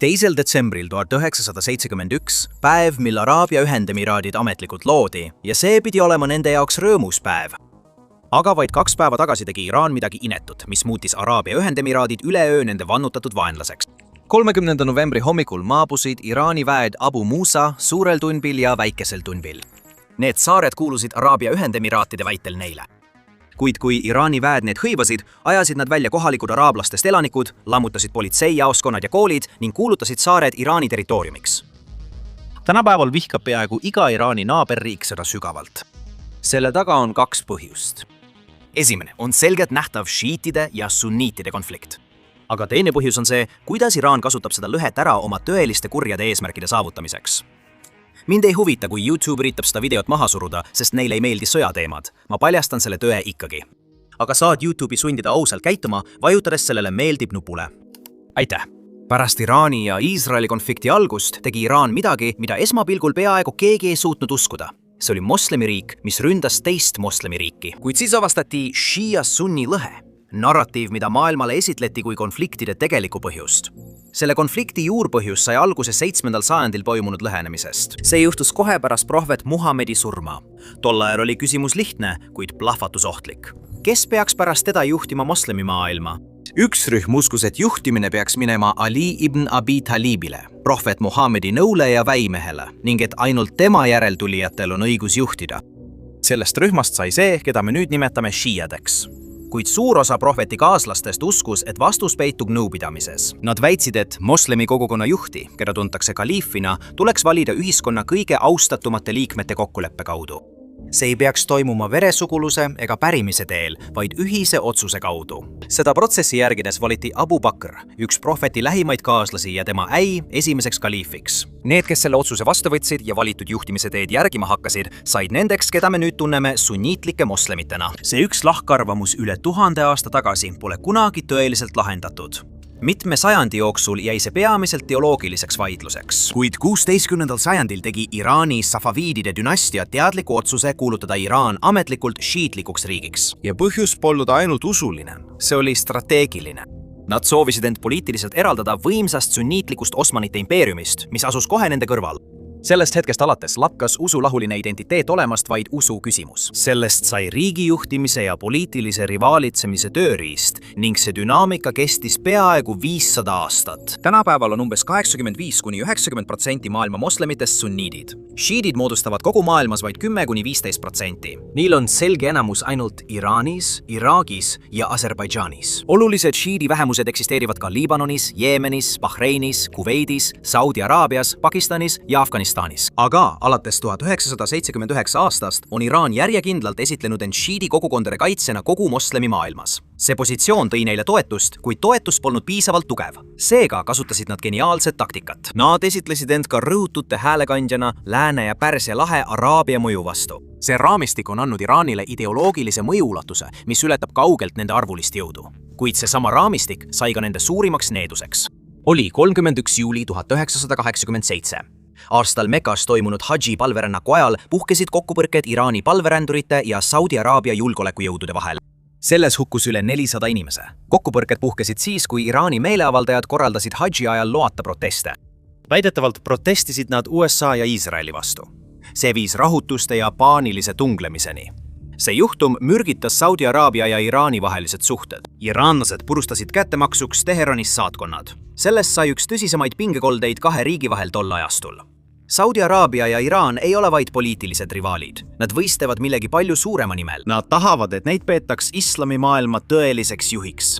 2. detsembril 1971, päev, mil Araabia Ühendemiraadid ametlikult loodi ja see pidi olema nende jaoks rõõmus päev. Aga vaid 2 päeva tagasi tegi Iraan midagi inetut, mis muutis Araabia Ühendemiraadid üleöö nende vannutatud vaenlaseks. 30. novembri hommikul maabusid Iraani väed Abu Musa, Suurel Tunbil ja Väikesel Tunbil. Need saared kuulusid Araabia Ühendemiraatide väitel neile. Kuid kui Iraani väed need hõivasid, ajasid nad välja kohalikud araablastest elanikud, lammutasid politseijaoskonnad ja koolid ning kuulutasid saared Iraani territooriumiks. Tänapäeval vihkab peaaegu iga Iraani naaberriik seda sügavalt. Selle taga on 2 põhjust. Esimene on selgelt nähtav šiitide ja sunniitide konflikt. Aga teine põhjus on see, kuidas Iraan kasutab seda lõhet ära oma tõeliste kurjade eesmärkide saavutamiseks. Mind ei huvita, kui YouTube üritab seda videot maha suruda, sest neile ei meeldi sõjateemad. Ma paljastan selle tõe ikkagi. Aga saad YouTube'i sundida ausalt käituma, vajutades sellele meeldib nupule. Aitäh! Pärast Iraani ja Iisraeli konflikti algust tegi Iraan midagi, mida esmapilgul peaaegu keegi ei suutnud uskuda. See oli moslemiriik, mis ründas teist moslemiriiki. Kuid siis avastati šiia-sunni lõhe. Narratiiv, mida maailmale esitleti kui konfliktide tegelikku põhjust. Selle konflikti juurpõhjus sai alguse 7. sajandil toimunud lõhenemisest. See juhtus kohe pärast prohvet Muhamedi surma. Tol ajal oli küsimus lihtne, kuid plahvatusohtlik. Kes peaks pärast teda juhtima moslemimaailma? Üks rühm uskus, et juhtimine peaks minema Ali ibn Abi Talibile, prohvet Muhamedi nõule ja väimehele, ning et ainult tema järeltulijatel on õigus juhtida. Sellest rühmast sai see, keda me nüüd nimetame šiiadeks. Kuid suur osa prohveti kaaslastest uskus, et vastus peitub nõupidamises. Nad väitsid, et moslemi kogukonna juhti, keda tuntakse kaliifina, tuleks valida ühiskonna kõige austatumate liikmete kokkuleppe kaudu. See ei peaks toimuma veresuguluse ega pärimise teel, vaid ühise otsuse kaudu. Seda protsessi järgides valiti Abu Bakr, üks prohveti lähimaid kaaslasi ja tema äi esimeseks kaliifiks. Need, kes selle otsuse vastu võtsid ja valitud juhtimise teed järgima hakkasid, said nendeks, keda me nüüd tunneme sunniitlike moslemitena. See üks lahkarvamus üle 1000 aasta tagasi pole kunagi tõeliselt lahendatud. Mitme sajandi jooksul jäi see peamiselt teoloogiliseks vaidluseks. Kuid 16. sajandil tegi Iraani Safaviidide dünastia teadliku otsuse kuulutada Iraan ametlikult šiitlikuks riigiks. Ja põhjus polnud ainult usuline, see oli strateegiline. Nad soovisid end poliitiliselt eraldada võimsast sunniitlikust Osmanite impeeriumist, mis asus kohe nende kõrval. Sellest hetkest alates lakkas usulahuline identiteet olemast vaid usu küsimus. Sellest sai riigijuhtimise ja poliitilise rivaalitsemise tööriist ning see dünaamika kestis peaaegu 500 aastat. Tänapäeval on umbes 85–90% maailma moslemitest sunniidid. Šiidid moodustavad kogu maailmas vaid 10–15%. Neil on selge enamus ainult Iraanis, Iraagis ja Aserbaidžaanis. Olulised šiidi vähemused eksisteerivad ka Liibanonis, Jeemenis, Bahreinis, Kuveidis, Saudi Araabias, Pakistanis ja Afganistanis. Aga alates 1979 aastast on Iraan järjekindlalt esitlenud end šiidi kogukondade kaitsena kogu moslemi maailmas. See positsioon tõi neile toetust, kuid toetus polnud piisavalt tugev. Seega kasutasid nad geniaalset taktikat. Nad esitlesid end ka rõhutute häälekandjana Lääne ja Pärsia lahe Araabia mõju vastu. See raamistik on andnud Iraanile ideoloogilise mõjuulatuse, mis ületab kaugelt nende arvulist jõudu. Kuid see sama raamistik sai ka nende suurimaks needuseks. Oli 31. juuli 1987. Aastal Mekas toimunud hadži palverännaku ajal puhkesid kokkupõrked Iraani palverändurite ja Saudi Araabia julgeolekujõudude vahel. Selles hukkus üle 400 inimese. Kokkupõrked puhkesid siis, kui Iraani meeleavaldajad korraldasid hadži ajal loata proteste. Väidetavalt protestisid nad USA ja Iisraeli vastu. See viis rahutuste ja paanilise tunglemiseni. See juhtum mürgitas Saudi Araabia ja Iraani vahelised suhted. Iraanlased purustasid kättemaksuks Teheranis saatkonnad. Sellest sai üks tõsisemaid pingekoldeid 2 riigi vahel tol ajastul. Saudi Araabia ja Iraan ei ole vaid poliitilised rivaalid. Nad võistlevad millegi palju suurema nimel. Nad tahavad, et neid peetaks islamimaailma tõeliseks juhiks.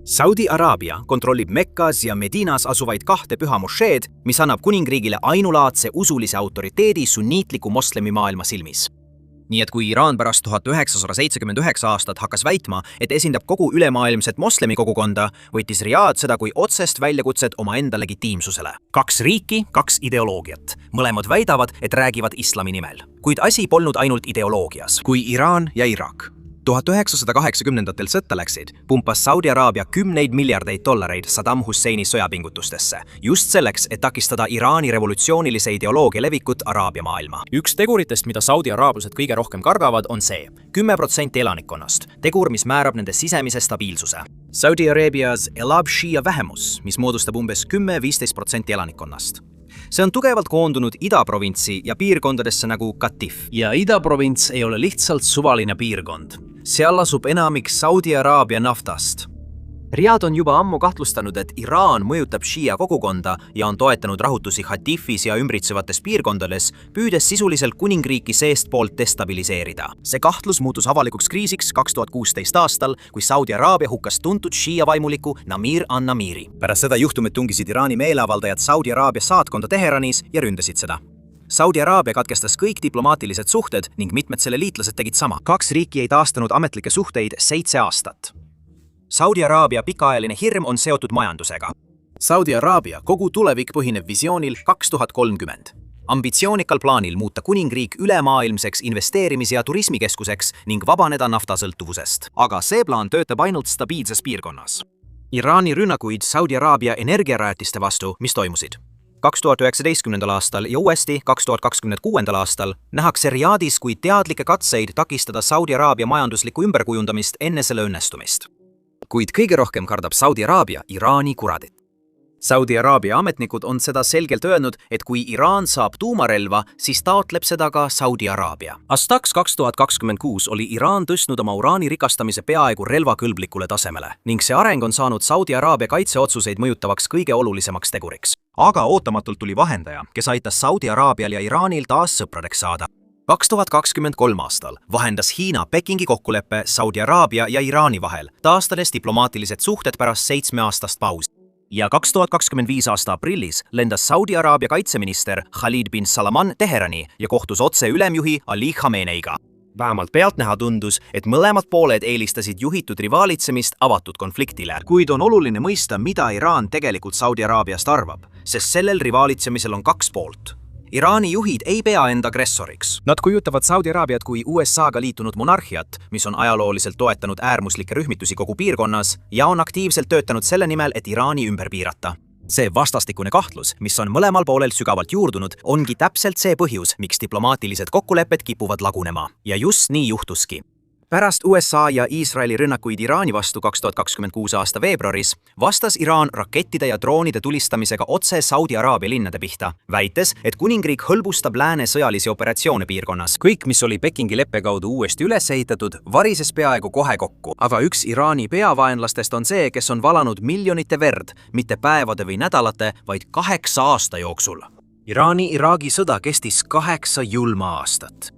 Saudi Araabia kontrollib Mekkas ja Medinas asuvaid 2 püha mošeed, mis annab kuningriigile ainulaadse usulise autoriteedi sunniitliku moslemimaailma silmis. Nii et kui Iraan pärast 1979 aastat hakkas väitma, et esindab kogu ülemaailmset moslemi kogukonda, võttis Riad seda kui otsest väljakutset omaenda legitiimsusele. 2 riiki, 2 ideoloogiat. Mõlemad väidavad, et räägivad islami nimel. Kuid asi polnud ainult ideoloogias. Kui Iraan ja Irak. 1980-ndatel sõtta läksid, pumpas Saudi Araabia kümneid miljardeid dollareid Saddam Husseini sõjapingutustesse, just selleks, et takistada Iraani revolutsioonilise ideoloogia levikut Araabia maailma. Üks teguritest, mida Saudi araablased kõige rohkem kardavad, on see 10% elanikkonnast, tegur, mis määrab nende sisemise stabiilsuse. Saudi Araabias elab Shia vähemus, mis moodustab umbes 10–15% elanikkonnast. See on tugevalt koondunud idaprovintsi ja piirkondadesse nagu Qatif. Ja idaprovints ei ole lihtsalt suvaline piirkond. Seal asub enamik Saudi Araabia naftast. Riyad on juba ammu kahtlustanud, et Iraan mõjutab Shia kogukonda ja on toetanud rahutusi Qatifis ja ümbritsevates piirkondades, püüdes sisuliselt kuningriiki seestpoolt destabiliseerida. See kahtlus muutus avalikuks kriisiks 2016 aastal, kui Saudi Araabia hukkas tuntud Shia vaimuliku Namir an-Namiri. Pärast seda juhtumit tungisid Iraani meeleavaldajad Saudi Araabia saatkonda Teheranis ja ründasid seda. Saudi Araabia katkestas kõik diplomaatilised suhted ning mitmed selle liitlased tegid sama. 2 riiki ei taastanud ametlikke suhteid 7 aastat. Saudi Araabia pikaajaline hirm on seotud majandusega. Saudi Araabia kogu tulevik põhineb visioonil 2030. Ambitsioonikal plaanil muuta kuningriik ülemaailmseks investeerimis- ja turismikeskuseks ning vabaneda naftasõltuvusest. Aga see plaan töötab ainult stabiilses piirkonnas. Iraani rünnakuid Saudi Araabia energiarajatiste vastu, mis toimusid 2019. aastal ja uuesti 2026. aastal, nähakse Riyadis kui teadlikke katseid takistada Saudi Araabia majanduslikku ümberkujundamist enne selle õnnestumist. Kuid kõige rohkem kardab Saudi Araabia Iraani kuradit. Saudi Araabia ametnikud on seda selgelt öelnud, et kui Iraan saab tuumarelva, siis taotleb seda ka Saudi Araabia. Aastaks 2026 oli Iraan tõstnud oma uraani rikastamise peaaegu relvakõlblikule tasemele ning see areng on saanud Saudi Araabia kaitseotsuseid mõjutavaks kõige olulisemaks teguriks. Aga ootamatult tuli vahendaja, kes aitas Saudi Araabial ja Iraanil taas sõpradeks saada. 2023 aastal vahendas Hiina Pekingi kokkuleppe Saudi Araabia ja Iraani vahel, taastades diplomaatilised suhted pärast 7-aastast pausi. Ja 2025 aasta aprillis lendas Saudi Araabia kaitseminister Khalid bin Salman Teherani ja kohtus otse ülemjuhi Ali Khameneiga. Vähemalt pealtnäha tundus, et mõlemad pooled eelistasid juhitud rivaalitsemist avatud konfliktile. Kuid on oluline mõista, mida Iraan tegelikult Saudi Araabiast arvab, sest sellel rivaalitsemisel on 2 poolt. Iraani juhid ei pea enda agressoriks. Nad kujutavad Saudi Araabiat kui USA-ga liitunud monarhiat, mis on ajalooliselt toetanud äärmuslikke rühmitusi kogu piirkonnas ja on aktiivselt töötanud selle nimel, et Iraani ümber piirata. See vastastikune kahtlus, mis on mõlemal poolel sügavalt juurdunud, ongi täpselt see põhjus, miks diplomaatilised kokkulepped kipuvad lagunema. Ja just nii juhtuski. Pärast USA ja Iisraeli rünnakuid Iraani vastu 2026 aasta veebruaris vastas Iraan rakettide ja droonide tulistamisega otse Saudi Araabia linnade pihta, väites, et kuningriik hõlbustab lääne sõjalisi operatsioone piirkonnas. Kõik, mis oli Pekingi leppe kaudu uuesti üles ehitatud, varises peaaegu kohe kokku. Aga üks Iraani peavaenlastest on see, kes on valanud miljonite verd, mitte päevade või nädalate, vaid 8 aasta jooksul. Iraani-Iraagi sõda kestis 8 julma aastat.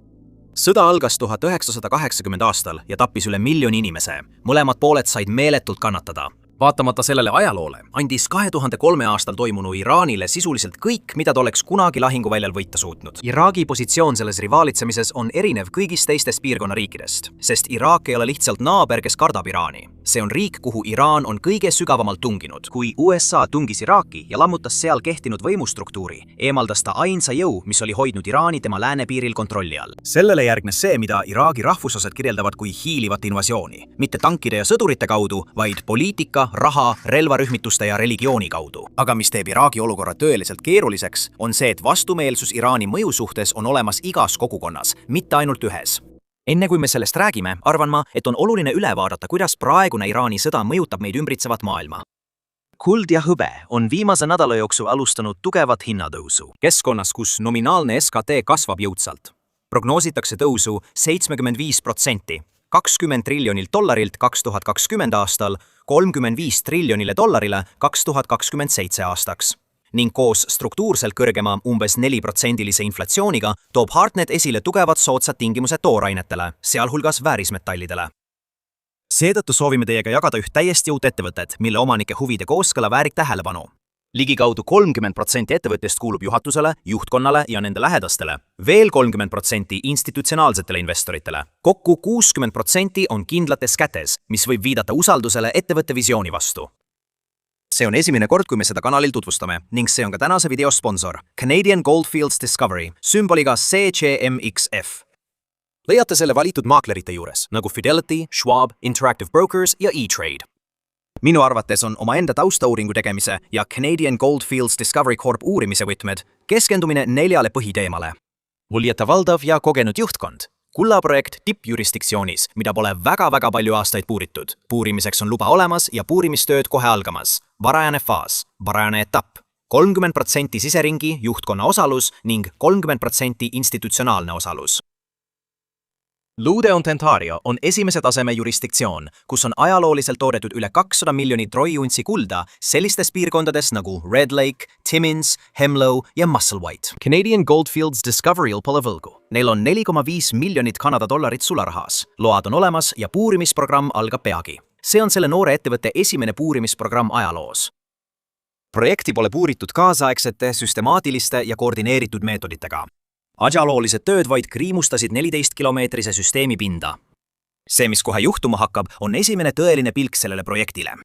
Sõda algas 1980 aastal ja tappis üle 1 miljoni inimese. Mõlemad pooled said meeletult kannatada. Vaatamata sellele ajaloole andis 2003 aastal toimunu Iraanile sisuliselt kõik, mida ta oleks kunagi lahinguväljal võita suutnud. Iraagi positsioon selles rivaalitsemises on erinev kõigist teistest piirkonna riikidest, sest Iraak ei ole lihtsalt naaber, kes kardab Iraani. See on riik, kuhu Iraan on kõige sügavamalt tunginud. Kui USA tungis Iraaki ja lammutas seal kehtinud võimustruktuuri, eemaldas ta ainsa jõu, mis oli hoidnud Iraani tema läänepiiril kontrolli all. Sellele järgnes see, mida Iraagi rahvusosad kirjeldavad kui hiilivat invasiooni. Mitte tankide ja sõdurite kaudu, vaid poliitika, raha, relvarühmituste ja religiooni kaudu. Aga mis teeb Iraagi olukorra tõeliselt keeruliseks, on see, et vastumeelsus Iraani mõju suhtes on olemas igas kogukonnas, mitte ainult ühes. Enne kui me sellest räägime, arvan ma, et on oluline üle vaadata, kuidas praegune Iraani sõda mõjutab meid ümbritsevat maailma. Kuld ja hõbe on viimase nädala jooksul alustanud tugevat hinnatõusu. Keskkonnas, kus nominaalne SKT kasvab jõudsalt. Prognoositakse tõusu 75%. 20 triljonilt dollarilt 2020 aastal 35 triljonile dollarile 2027 aastaks. Ning koos struktuurselt kõrgema umbes 4% inflatsiooniga toob Hartnet esile tugevad soodsad tingimused toorainetele, sealhulgas väärismetallidele. Seetõttu soovime teiega jagada üht täiesti uut ettevõtet, mille omanike huvide kooskõla väärib tähelepanu. Ligikaudu 30% ettevõttest kuulub juhatusele, juhtkonnale ja nende lähedastele. Veel 30% institutsionaalsetele investoritele. Kokku 60% on kindlates kätes, mis võib viidata usaldusele ettevõtte visiooni vastu. See on esimene kord, kui me seda kanalil tutvustame ning see on ka tänase video sponsor, Canadian Goldfields Discovery, sümboliga CGMXF. leiate selle valitud maaklerite juures, nagu Fidelity, Schwab, Interactive Brokers ja E-Trade. Minu arvates on omaenda taustauuringu tegemise ja Canadian Goldfields Discovery Corp uurimise võtmed keskendumine 4 põhiteemale. Valijate valdav ja kogenud juhtkond. Kullaprojekt tippjurisdiktsioonis, mida pole väga palju aastaid puuritud. Puurimiseks on luba olemas ja puurimistööd kohe algamas. Varajane faas, varajane etapp. 30% siseringi juhtkonna osalus ning 30% institutsionaalne osalus. Lude Ontario on esimese taseme jurisdiktsioon, kus on ajalooliselt toodetud üle 200 miljonit troiuntsi kulda sellistes piirkondades nagu Red Lake, Timmins, Hemlow ja Musselwhite. Canadian Goldfields Discovery'l pole võlgu. Neil on 4,5 miljonit Kanada dollarit sularahas. Load on olemas ja puurimisprogramm algab peagi. See on selle noore ettevõtte esimene puurimisprogramm ajaloos. Projekti pole puuritud kaasaegsete, süstemaatiliste ja koordineeritud meetoditega. Ajaloolised tööd vaid kriimustasid 14-kilomeetrise süsteemi pinda. See, mis kohe juhtuma hakkab, on esimene tõeline pilk sellele projektile.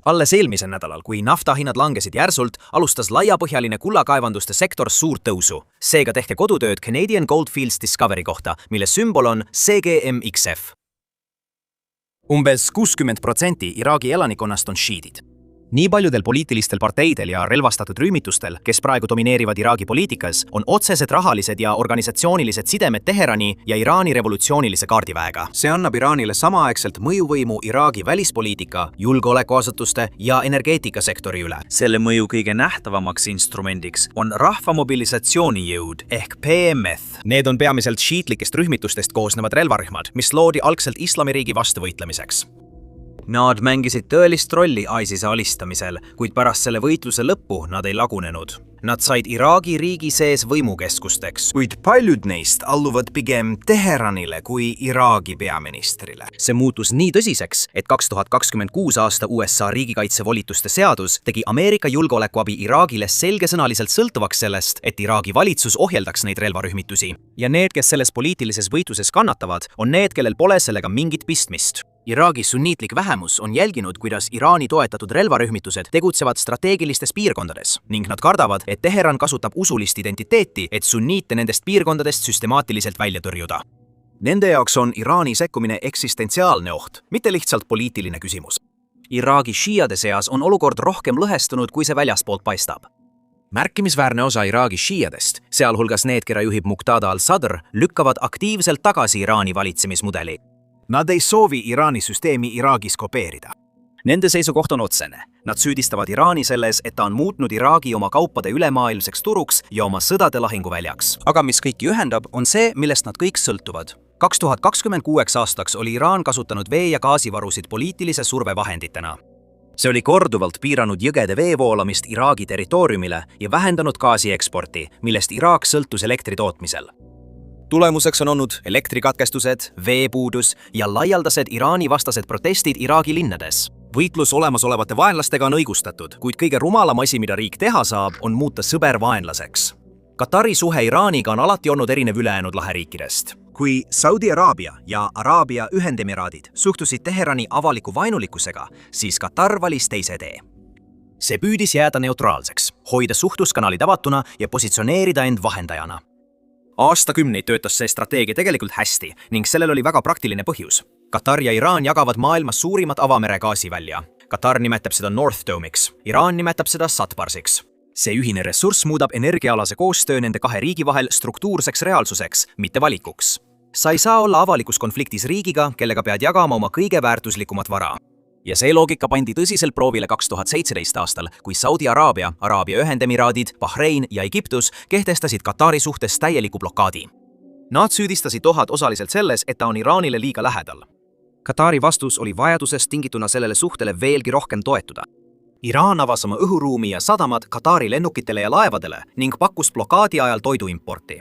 Alles eelmisel nädalal, kui naftahinnad langesid järsult, alustas laiapõhjaline kullakaevanduste sektor suurt tõusu. Seega tehke kodutööd Canadian Goldfields Discovery kohta, mille sümbol on CGMXF. Umbes 60% Iraagi elanikkonnast on šiidid. Nii paljudel poliitilistel parteidel ja relvastatud rühmitustel, kes praegu domineerivad Iraagi poliitikas, on otsesed rahalised ja organisatsioonilised sidemed Teherani ja Iraani revolutsioonilise kaardiväega. See annab Iraanile samaaegselt mõjuvõimu Iraagi välispoliitika, julgeolekuasutuste ja energeetikasektori üle. Selle mõju kõige nähtavamaks instrumendiks on rahvamobilisatsioonijõud ehk PMF. Need on peamiselt šiitlikest rühmitustest koosnevad relvarühmad, mis loodi algselt Islamiriigi vastu võitlemiseks. Nad mängisid tõelist rolli ISISe alistamisel, kuid pärast selle võitluse lõppu nad ei lagunenud. Nad said Iraagi riigi sees võimukeskusteks, kuid paljud neist alluvad pigem Teheranile kui Iraagi peaministrile. See muutus nii tõsiseks, et 2026 aasta USA riigikaitsevolituste seadus tegi Ameerika julgeolekuabi Iraagile selgesõnaliselt sõltuvaks sellest, et Iraagi valitsus ohjeldaks neid relvarühmitusi. Ja need, kes selles poliitilises võitluses kannatavad, on need, kellel pole sellega mingit pistmist. Iraagi sunniitlik vähemus on jälginud, kuidas Iraani toetatud relvarühmitused tegutsevad strateegilistes piirkondades ning nad kardavad, et Teheran kasutab usulist identiteeti, et sunniite nendest piirkondadest süstemaatiliselt välja tõrjuda. Nende jaoks on Iraani sekkumine eksistentsiaalne oht, mitte lihtsalt poliitiline küsimus. Iraagi šiiade seas on olukord rohkem lõhestunud, kui see väljaspoolt paistab. Märkimisväärne osa Iraagi šiiadest, sealhulgas need, keda juhib Muqtada al-Sadr, lükkavad aktiivselt tagasi Iraani valitsemismudeli. Nad ei soovi Iraani süsteemi Iraagis kopeerida. Nende seisukoht on otsene. Nad süüdistavad Iraani selles, et ta on muutnud Iraagi oma kaupade ülemaailmseks turuks ja oma sõdade lahinguväljaks. Aga mis kõiki ühendab, on see, millest nad kõik sõltuvad. 2026 aastaks oli Iraan kasutanud vee- ja gaasivarusid poliitilise survevahenditena. See oli korduvalt piiranud jõgede veevoolamist Iraagi territooriumile ja vähendanud gaasi eksporti, millest Iraak sõltus elektri tootmisel. Tulemuseks on olnud elektrikatkestused, veepuudus ja laialdased Iraani-vastased protestid Iraagi linnades. Võitlus olemasolevate vaenlastega on õigustatud, kuid kõige rumalam asi, mida riik teha saab, on muuta sõber vaenlaseks. Katari suhe Iraaniga on alati olnud erinev ülejäänud laheriikidest. Kui Saudi Araabia ja Araabia Ühendemiraadid suhtusid Teherani avaliku vainulikkusega, siis Katar valis teise tee. See püüdis jääda neutraalseks, hoida suhtluskanalid avatuna ja positsioneerida end vahendajana. Aastakümneid töötas see strateegia tegelikult hästi ning sellel oli väga praktiline põhjus. Katar ja Iraan jagavad maailmas suurimat avamere gaasivälja. Katar nimetab seda North Dome'iks, Iraan nimetab seda Satbarsiks. See ühine ressurss muudab energiaalase koostöö nende kahe riigi vahel struktuurseks reaalsuseks, mitte valikuks. Sa ei saa olla avalikus konfliktis riigiga, kellega pead jagama oma kõige väärtuslikumat vara. Ja see loogika pandi tõsiselt proovile 2017 aastal, kui Saudi Araabia, Araabia Ühendemiraadid, Bahrein ja Egiptus kehtestasid Katari suhtes täieliku blokaadi. Nad süüdistasid Dohat osaliselt selles, et ta on Iraanile liiga lähedal. Katari vastus oli vajadusest tingituna sellele suhtele veelgi rohkem toetuda. Iraan avas oma õhuruumi ja sadamad Katari lennukitele ja laevadele ning pakkus blokaadi ajal toiduimporti.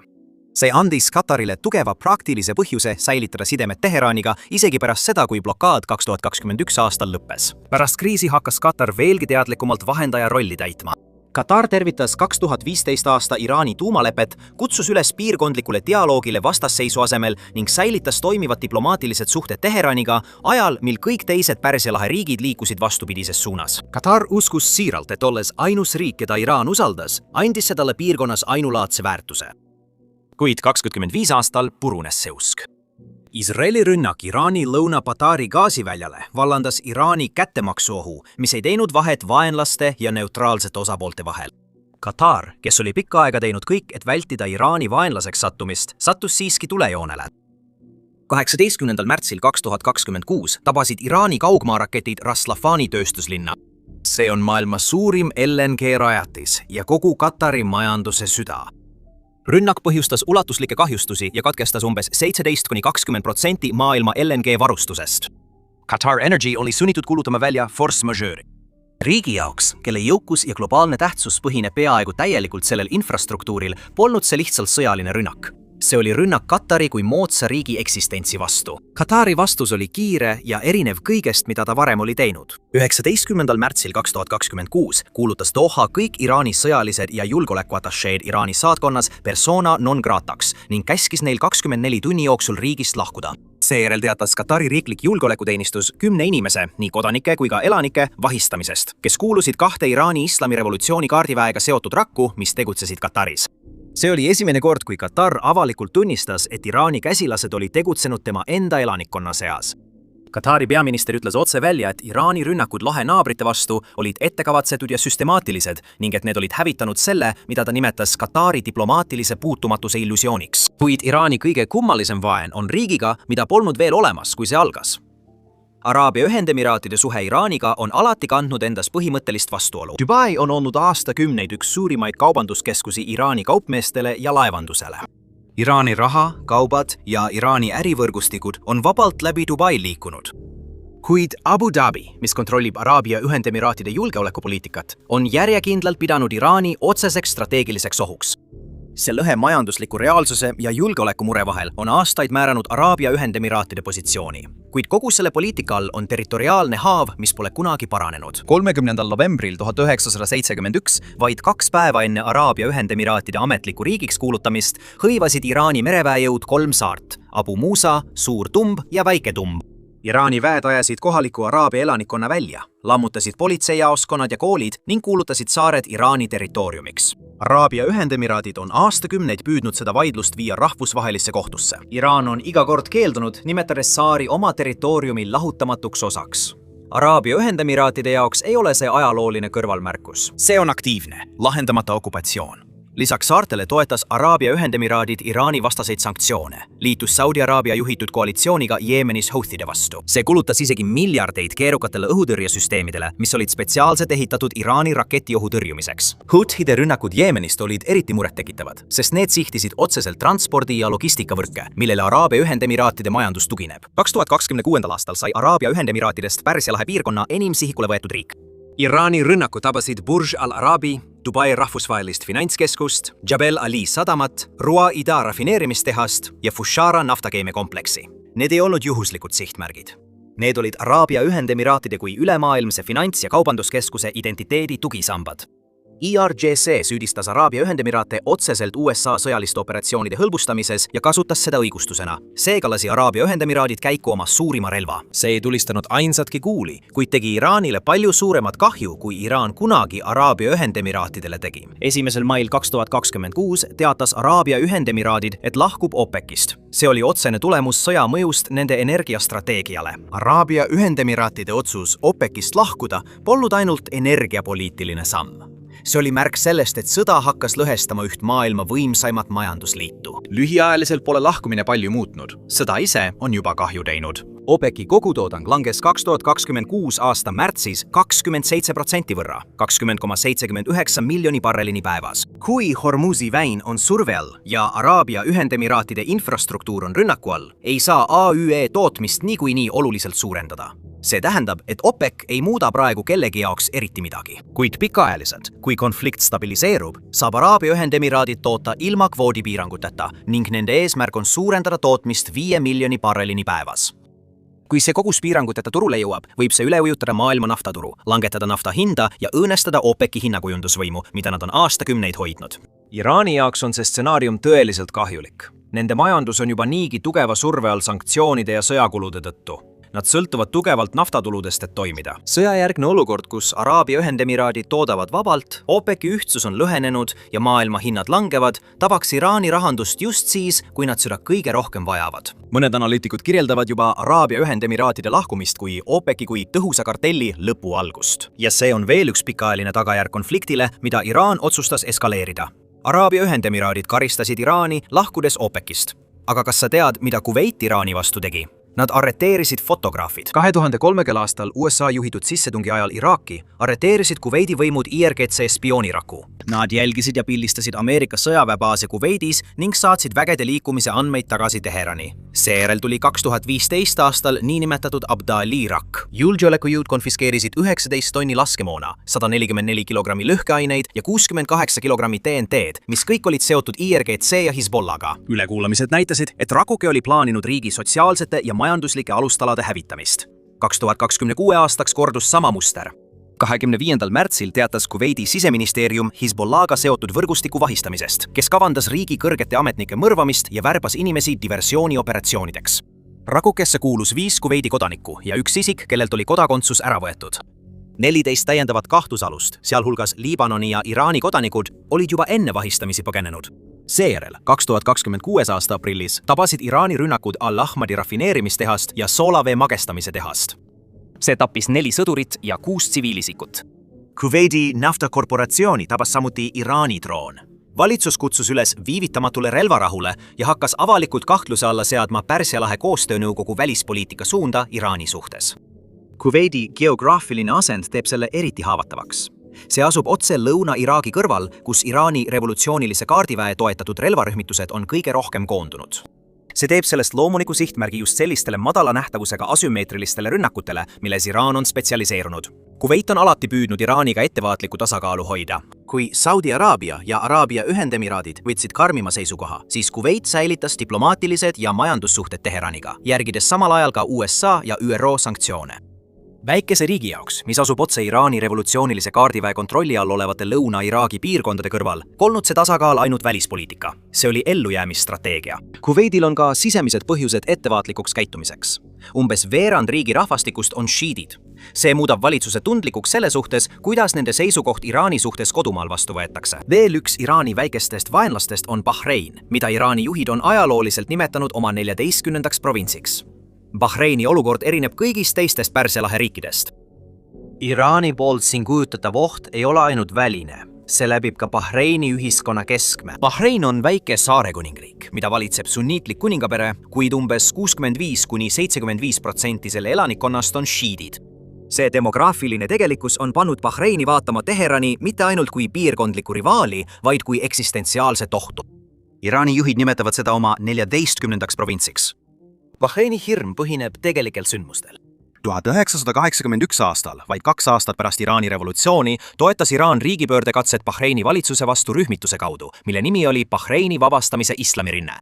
See andis Katarile tugeva praktilise põhjuse säilitada sidemed Teheraniga isegi pärast seda, kui blokaad 2021 aastal lõppes. Pärast kriisi hakkas Katar veelgi teadlikumalt vahendaja rolli täitma. Katar tervitas 2015 aasta Iraani tuumalepet, kutsus üles piirkondlikule dialoogile vastasseisu asemel ning säilitas toimivad diplomaatilised suhted Teheraniga ajal, mil kõik teised Pärsia lahe riigid liikusid vastupidises suunas. Katar uskus siiralt, et olles ainus riik, keda Iraan usaldas, andis see talle piirkonnas ainulaadse väärtuse. Kuid 2025 aastal purunes see usk. Iisraeli rünnak Iraani Lõuna-Batari gaasiväljale vallandas Iraani kättemaksuohu, mis ei teinud vahet vaenlaste ja neutraalsete osapoolte vahel. Katar, kes oli pikka aega teinud kõik, et vältida Iraani vaenlaseks sattumist, sattus siiski tulejoonele. 18. märtsil 2026 tabasid Iraani kaugmaaraketid Ras Lafani tööstuslinna. See on maailma suurim LNG-rajatis ja kogu Katari majanduse süda. Rünnak põhjustas ulatuslikke kahjustusi ja katkestas umbes 17–20% maailma LNG-varustusest. Qatar Energy oli sunnitud kuulutama välja force majeure. Riigi jaoks, kelle jõukus ja globaalne tähtsus põhineb peaaegu täielikult sellel infrastruktuuril, polnud see lihtsalt sõjaline rünnak. See oli rünnak Katari kui moodsa riigi eksistentsi vastu. Katari vastus oli kiire ja erinev kõigest, mida ta varem oli teinud. 19. märtsil 2026 kuulutas Doha kõik Iraani sõjalised ja julgeolekuatašeed Iraani saatkonnas persona non grataks ning käskis neil 24 tunni jooksul riigist lahkuda. Seejärel teatas Katari riiklik julgeolekuteenistus 10 inimese, nii kodanike kui ka elanike, vahistamisest, kes kuulusid 2 Iraani islamirevolutsiooni kaardiväega seotud rakku, mis tegutsesid Kataris. See oli esimene kord, kui Katar avalikult tunnistas, et Iraani käsilased oli tegutsenud tema enda elanikkonna seas. Katari peaminister ütles otse välja, et Iraani rünnakud lahe naabrite vastu olid ettekavatsetud ja süstemaatilised ning et need olid hävitanud selle, mida ta nimetas Katari diplomaatilise puutumatuse illusiooniks. Kuid Iraani kõige kummalisem vaen on riigiga, mida polnud veel olemas, kui see algas. Araabia Ühendemiraatide suhe Iraaniga on alati kandnud endas põhimõttelist vastuolu. Dubai on olnud aastakümneid üks suurimaid kaubanduskeskusi Iraani kaupmeestele ja laevandusele. Iraani raha, kaubad ja Iraani ärivõrgustikud on vabalt läbi Dubai liikunud. Kuid Abu Dhabi, mis kontrollib Araabia Ühendemiraatide julgeolekupoliitikat, on järjekindlalt pidanud Iraani otseseks strateegiliseks ohuks. See lõhe majandusliku reaalsuse ja julgeolekumure vahel on aastaid määranud Araabia Ühendemiraatide positsiooni. Kuid kogu selle poliitika all on territoriaalne haav, mis pole kunagi paranenud. 30. novembril 1971, vaid 2 päeva enne Araabia Ühendemiraatide ametliku riigiks kuulutamist, hõivasid Iraani mereväejõud 3 saart: Abu Musa, Suur Tumb ja Väike Tumb. Iraani väed ajasid kohaliku Araabia elanikkonna välja, lammutasid politseijaoskonnad ja koolid ning kuulutasid saared Iraani territooriumiks. Araabia Ühendemiraadid on aastakümneid püüdnud seda vaidlust viia rahvusvahelisse kohtusse. Iraan on iga kord keeldunud, nimetades saari oma territooriumi lahutamatuks osaks. Araabia Ühendemiraatide jaoks ei ole see ajalooline kõrvalmärkus. See on aktiivne, lahendamata okupatsioon. Lisaks saartele toetas Araabia Ühendemiraadid Iraani vastaseid sanktsioone, liitus Saudi Araabia juhitud koalitsiooniga Jeemenis Houthide vastu. See kulutas isegi miljardeid keerukatele õhutõrjesüsteemidele, mis olid spetsiaalselt ehitatud Iraani raketiohu tõrjumiseks. Houthide rünnakud Jeemenist olid eriti murettekitavad, sest need sihtisid otseselt transpordi- ja logistikavõrke, millele Araabia Ühendemiraatide majandus tugineb. 2026. aastal sai Araabia Ühendemiraatidest Pärsia lahe piirkonna enim sihikule võetud riik. Iraani rünnakud tabasid Burj Al Arabi, Dubai rahvusvahelist finantskeskust, Jabal Ali sadamat, Rua Ida rafineerimistehast ja Fushara naftakeemiakompleksi. Need ei olnud juhuslikud sihtmärgid. Need olid Araabia Ühendemiraatide kui ülemaailmse finants- ja kaubanduskeskuse identiteedi tugisambad. IRGC süüdistas Araabia Ühendemiraate otseselt USA sõjaliste operatsioonide hõlbustamises ja kasutas seda õigustusena. Seega lasi Araabia Ühendemiraadid käiku oma suurima relva. See ei tulistanud ainsatki kuuli, kuid tegi Iraanile palju suuremat kahju, kui Iraan kunagi Araabia Ühendemiraatidele tegi. 1. mail 2026 teatas Araabia Ühendemiraadid, et lahkub OPEC-ist. See oli otsene tulemus sõja mõjust nende energiastrateegiale. Araabia Ühendemiraatide otsus OPEC-ist lahkuda polnud ainult energiapoliitiline samm. See oli märk sellest, et sõda hakkas lõhestama üht maailma võimsaimat majandusliitu. Lühiajaliselt pole lahkumine palju muutnud. Sõda ise on juba kahju teinud. OPEC-i kogutoodang langes 2026 aasta märtsis 27% võrra, 20,79 miljoni barrelini päevas. Kui Hormuzi väin on surve all ja Araabia Ühendemiraatide infrastruktuur on rünnaku all, ei saa AÜE tootmist niikuinii oluliselt suurendada. See tähendab, et OPEC ei muuda praegu kellegi jaoks eriti midagi. Kuid pikaajaliselt, kui konflikt stabiliseerub, saab Araabia Ühendemiraadid toota ilma kvoodipiiranguteta ning nende eesmärk on suurendada tootmist 5 miljoni barrelini päevas. Kui see kogus piiranguteta turule jõuab, võib see üle ujutada maailma naftaturu, langetada nafta hinda ja õõnestada OPEC-i hinnakujundusvõimu, mida nad on aastakümneid hoidnud. Iraani jaoks on see stsenaarium tõeliselt kahjulik. Nende majandus on juba niigi tugeva surve all sanktsioonide ja sõjakulude tõttu. Nad sõltuvad tugevalt naftatuludest, et toimida. Sõjajärgne olukord, kus Araabia Ühendemiraadid toodavad vabalt, OPEC-i ühtsus on lõhenenud ja maailma hinnad langevad, tabaks Iraani rahandust just siis, kui nad seda kõige rohkem vajavad. Mõned analüütikud kirjeldavad juba Araabia Ühendemiraatide lahkumist kui OPEC-i kui tõhusa kartelli lõpu algust. Ja see on veel üks pikaajaline tagajärg konfliktile, mida Iraan otsustas eskaleerida. Araabia Ühendemiraadid karistasid Iraani lahkudes OPEC-ist. Aga kas sa tead, mida Kuveit Iraani vastu tegi? Nad arreteerisid fotograafid. 2003. aastal USA juhitud sissetungi ajal Iraaki arreteerisid Kuveidi võimud IRGC spiooniraku. Nad jälgisid ja pildistasid Ameerika sõjaväebaase Kuveidis ning saatsid vägede liikumise andmeid tagasi Teherani. Seejärel tuli 2015 aastal niinimetatud Abdali-rak. Julgeolekujõud konfiskeerisid 19 tonni laskemoona, 144 kilogrammi lõhkeaineid ja 68 kilogrammi TNT-d, mis kõik olid seotud IRGC ja Hezbollaga. Ülekuulamised näitasid, et Rakuke oli plaaninud riigi sotsiaalsete ja majanduslike alustalade hävitamist. 2026 aastaks kordus sama muster. 25. märtsil teatas Kuveidi siseministeerium Hezbollaga seotud võrgustiku vahistamisest, kes kavandas riigi kõrgete ametnike mõrvamist ja värbas inimesi diversioonioperatsioonideks. Rakukesse kuulus 5 Kuveidi kodanikku ja üks isik, kellelt oli kodakondsus ära võetud. 14 täiendavat kahtlusalust, sealhulgas Liibanoni ja Iraani kodanikud, olid juba enne vahistamisi põgenenud. Seejärel, 2026. aasta aprillis, tabasid Iraani rünnakud Al-Ahmadi rafineerimistehast ja soolavee magestamise tehast. See tappis 4 sõdurit ja 6 tsiviilisikut. Kuveidi naftakorporatsiooni tabas samuti Iraani droon. Valitsus kutsus üles viivitamatule relvarahule ja hakkas avalikult kahtluse alla seadma Pärsia lahe koostöönõukogu välispoliitika suunda Iraani suhtes. Kuveidi geograafiline asend teeb selle eriti haavatavaks. See asub otse Lõuna-Iraagi kõrval, kus Iraani revolutsioonilise kaardiväe toetatud relvarühmitused on kõige rohkem koondunud. See teeb sellest loomuliku sihtmärgi just sellistele madala nähtavusega asümmeetrilistele rünnakutele, milles Iraan on spetsialiseerunud. Kuveit on alati püüdnud Iraaniga ettevaatliku tasakaalu hoida. Kui Saudi Araabia ja Araabia Ühendemiraadid võtsid karmima seisukoha, siis Kuveit säilitas diplomaatilised ja majandussuhted Teheraniga, järgides samal ajal ka USA ja ÜRO sanktsioone. Väikese riigi jaoks, mis asub otse Iraani revolutsioonilise kaardiväe kontrolli all olevate Lõuna-Iraagi piirkondade kõrval, polnud see tasakaal ainult välispoliitika. See oli ellujäämisstrateegia. Kuveidil on ka sisemised põhjused ettevaatlikuks käitumiseks. Umbes veerand riigi rahvastikust on šiidid. See muudab valitsuse tundlikuks selle suhtes, kuidas nende seisukoht Iraani suhtes kodumaal vastu võetakse. Veel üks Iraani väikestest vaenlastest on Bahrein, mida Iraani juhid on ajalooliselt nimetanud oma 14. provintsiks. Bahreini olukord erineb kõigist teistest Pärsia lahe riikidest. Iraani poolt siin kujutatav oht ei ole ainult väline. See läbib ka Bahreini ühiskonna keskme. Bahrein on väike saarekuningriik, mida valitseb sunniitlik kuningapere, kuid umbes 65–75% selle elanikkonnast on šiidid. See demograafiline tegelikkus on pannud Bahreini vaatama Teherani mitte ainult kui piirkondliku rivaali, vaid kui eksistentsiaalset ohtu. Iraani juhid nimetavad seda oma 14. provintsiks. Bahreini hirm põhineb tegelikel sündmustel. 1981 aastal, vaid 2 aastat pärast Iraani revolutsiooni, toetas Iraan riigipöördekatset Bahreini valitsuse vastu rühmituse kaudu, mille nimi oli Bahreini vabastamise islamirinne.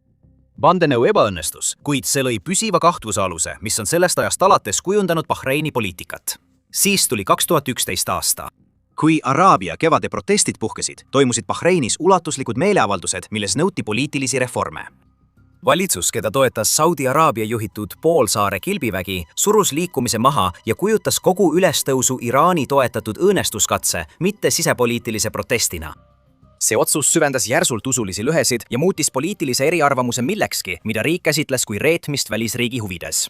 Vandenõu ebaõnnestus, kuid see lõi püsiva kahtluse aluse, mis on sellest ajast alates kujundanud Bahreini poliitikat. Siis tuli 2011 aasta. Kui Araabia kevade protestid puhkesid, toimusid Bahreinis ulatuslikud meeleavaldused, milles nõuti poliitilisi reforme. Valitsus, keda toetas Saudi Araabia juhitud poolsaare kilbivägi, surus liikumise maha ja kujutas kogu ülestõusu Iraani toetatud õõnestuskatse, mitte sisepoliitilise protestina. See otsus süvendas järsult usulisi lõhesid ja muutis poliitilise eriarvamuse millekski, mida riik käsitles kui reetmist välisriigi huvides.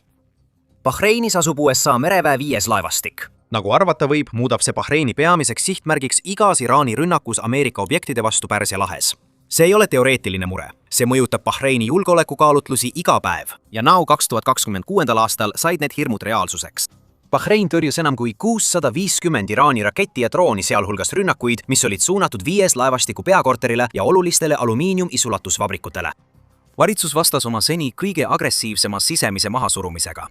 Bahreinis asub USA mereväe 5. laevastik. Nagu arvata võib, muudab see Bahreini peamiseks sihtmärgiks igas Iraani rünnakus Ameerika objektide vastu Pärsia lahes. See ei ole teoreetiline mure. See mõjutab Bahreini julgeolekukaalutlusi iga päev. Ja now 2026. aastal said need hirmud reaalsuseks. Bahrein tõrjus enam kui 650 Iraani raketti ja drooni, sealhulgas rünnakuid, mis olid suunatud 5 laevastiku peakorterile ja olulistele alumiiniumisulatusvabrikutele. Valitsus vastas oma seni kõige agressiivsema sisemise mahasurumisega.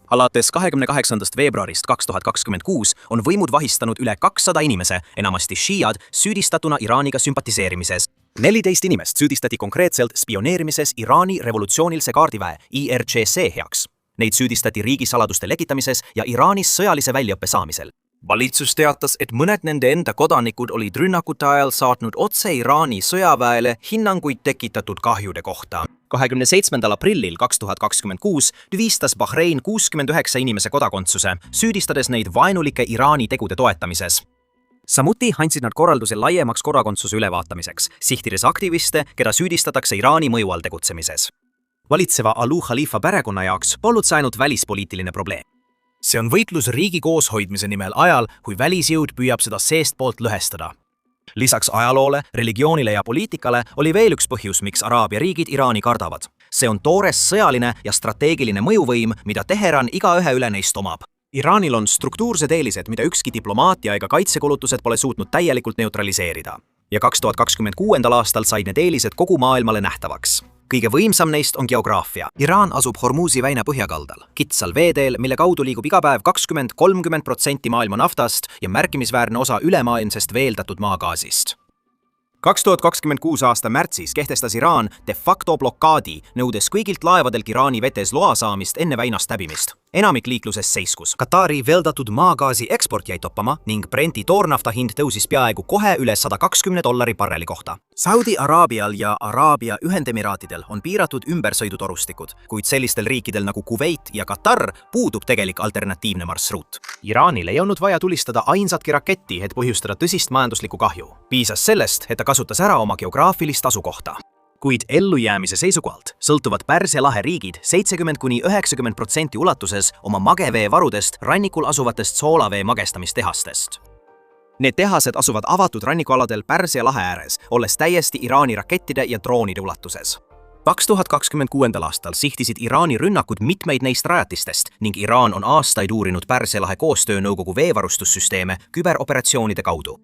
Alates 28. veebruarist 2026 on võimud vahistanud üle 200 inimese, enamasti šiiad, süüdistatuna Iraaniga sümpatiseerimises. 14 inimest süüdistati konkreetselt spioneerimises Iraani revolutsioonilise kaardiväe IRGC heaks. Neid süüdistati riigisaladuste lekitamises ja Iraanis sõjalise väljaõppe saamisel. Valitsus teatas, et mõned nende enda kodanikud olid rünnakute ajal saatnud otse Iraani sõjaväele hinnanguid tekitatud kahjude kohta. 27. aprillil 2026 tühistas Bahrein 69 inimese kodakondsuse, süüdistades neid vaenulike Iraani tegude toetamises. Samuti andsid nad korralduse laiemaks kodakondsuse ülevaatamiseks, sihtides aktiviste, keda süüdistatakse Iraani mõju all tegutsemises. Valitseva Alu Khalifa perekonna jaoks polnud see ainult välispoliitiline probleem. See on võitlus riigi kooshoidmise nimel ajal, kui välisjõud püüab seda seestpoolt lõhestada. Lisaks ajaloole, religioonile ja poliitikale oli veel üks põhjus, miks Araabia riigid Iraani kardavad. See on toores sõjaline ja strateegiline mõjuvõim, mida Teheran igaühe üle neist omab. Iraanil on struktuursed eelised, mida ükski diplomaatia ega kaitsekulutused pole suutnud täielikult neutraliseerida. Ja 2026. aastal said need eelised kogu maailmale nähtavaks. Kõige võimsam neist on geograafia. Iraan asub Hormuzi väina põhjakaldal, kitsal veeteel, mille kaudu liigub iga päev 20–30% maailma naftast ja märkimisväärne osa ülemaailmsest veeldatud maagaasist. 2026. aasta märtsis kehtestas Iraan de facto blokaadi, nõudes kõigilt laevadelt Iraani vetes loa saamist enne väinast häbimist. Enamik liikluses seiskus. Katari veeldatud maagaasi eksport jäi toppama ning Brenti toornafta hind tõusis peaaegu kohe üle $120 barreli kohta. Saudi Araabial ja Araabia Ühendemiraatidel on piiratud ümbersõidutorustikud, kuid sellistel riikidel nagu Kuveit ja Katar puudub tegelik alternatiivne marsruut. Iraanil ei olnud vaja tulistada ainsatki raketti, et põhjustada tõsist majanduslikku kahju. Piisas sellest, et ta kasutas ära oma geograafilist asukohta. Kuid ellujäämise seisukohalt sõltuvad Pärsia lahe riigid 70–90% ulatuses oma mageveevarudest rannikul asuvatest soolavee magestamistehastest. Need tehased asuvad avatud rannikualadel Pärsia lahe ääres, olles täiesti Iraani rakettide ja droonide ulatuses. 2026. aastal sihtisid Iraani rünnakud mitmeid neist rajatistest ning Iraan on aastaid uurinud Pärsia lahe koostöönõukogu veevarustussüsteeme küberoperatsioonide kaudu.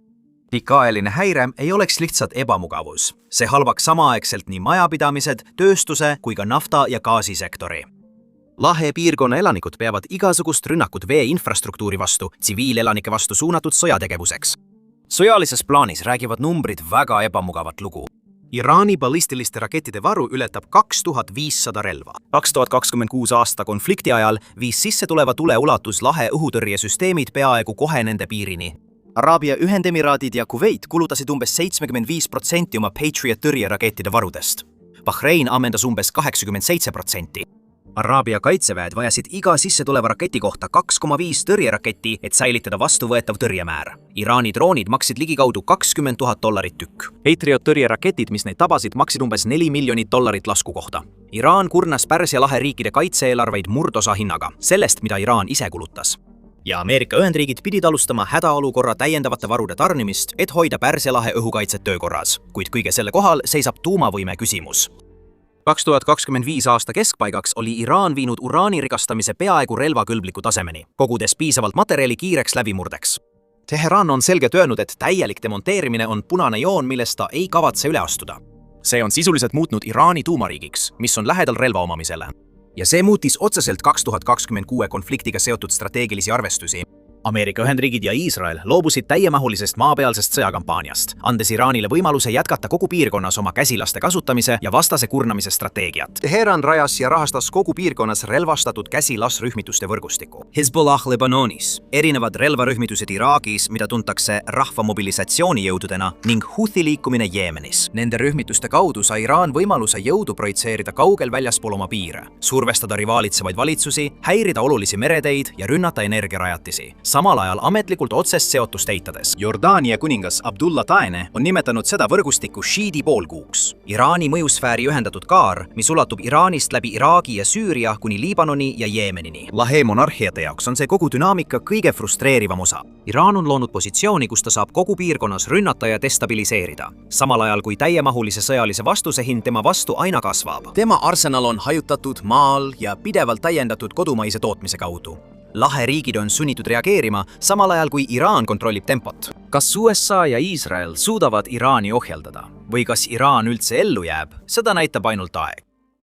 Pikaajaline häire ei oleks lihtsalt ebamugavus. See halvaks samaaegselt nii majapidamised, tööstuse kui ka nafta- ja gaasisektori. Lahe piirkonna elanikud peavad igasugust rünnakut vee infrastruktuuri vastu, tsiviilelanike vastu suunatud sõjategevuseks. Sõjalises plaanis räägivad numbrid väga ebamugavat lugu. Iraani ballistiliste rakettide varu ületab 2500 relva. 2026. aasta konflikti ajal viis sisse tuleva tule ulatus lahe õhutõrjesüsteemid peaaegu kohe nende piirini. Araabia Ühendemiraadid ja Kuveit kulutasid umbes 75% oma Patriot tõrjerakettide varudest. Bahrein ammendas umbes 87%. Araabia kaitseväed vajasid iga sisse tuleva raketi kohta 2,5 tõrjeraketti, et säilitada vastuvõetav tõrjemäär. Iraani droonid maksid ligikaudu $20 000 tükk. Patriot tõrjeraketid, mis neid tabasid, maksid umbes $4 miljonit lasku kohta. Iraan kurnas Pärsia lahe riikide kaitse-eelarveid murdosa hinnaga, sellest, mida Iraan ise kulutas. Ja Ameerika Ühendriigid pidid alustama hädaolukorra täiendavate varude tarnimist, et hoida Pärsia lahe õhukaitset töökorras, kuid kõige selle kohal seisab tuumavõime küsimus. 2025. aasta keskpaigaks oli Iraan viinud uraani rikastamise peaaegu relvakõlbliku tasemeni, kogudes piisavalt materjali kiireks läbimurdeks. Teheran on selgelt öelnud, et täielik demonteerimine on punane joon, millest ta ei kavatse üle astuda. See on sisuliselt muutnud Iraani tuumariigiks, mis on lähedal relva omamisele. Ja see muutis otseselt 2026 konfliktiga seotud strateegilisi arvestusi. Ameerika Ühendriigid ja Iisrael loobusid täiemahulisest maapealsest sõjakampaaniast, andes Iraanile võimaluse jätkata kogu piirkonnas oma käsilaste kasutamise ja vastase kurnamise strateegiat. Teheran rajas ja rahastas kogu piirkonnas relvastatud käsilasrühmituste võrgustiku. Hezbollah Lebanonis, erinevad relvarühmitused Iraagis, mida tuntakse rahvamobilisatsioonijõududena, ning Houthi liikumine Jeemenis. Nende rühmituste kaudu sai Iraan võimaluse jõudu projitseerida kaugel väljaspool oma piire, survestada rivaalitsevaid valitsusi, häirida olulisi mereteid ja rünnata energiarajatisi. Samal ajal ametlikult otsest seotust eitades. Jordaania kuningas Abdullah Taene on nimetanud seda võrgustikku šiidi poolkuuks. Iraani mõjusfääri ühendatud kaar, mis ulatub Iraanist läbi Iraagi ja Süüria kuni Liibanoni ja Jeemenini. Lahe monarhiate jaoks on see kogu dünaamika kõige frustreerivam osa. Iraan on loonud positsiooni, kus ta saab kogu piirkonnas rünnata ja destabiliseerida. Samal ajal kui täiemahulise sõjalise vastuse hind tema vastu aina kasvab. Tema arsenal on hajutatud maal ja pidevalt täiendatud kodumaise tootmise kaudu. Lahe riigid on sunnitud reageerima, samal ajal kui Iraan kontrollib tempot. Kas USA ja Iisrael suudavad Iraani ohjeldada? Või kas Iraan üldse ellu jääb? Seda näitab ainult aeg.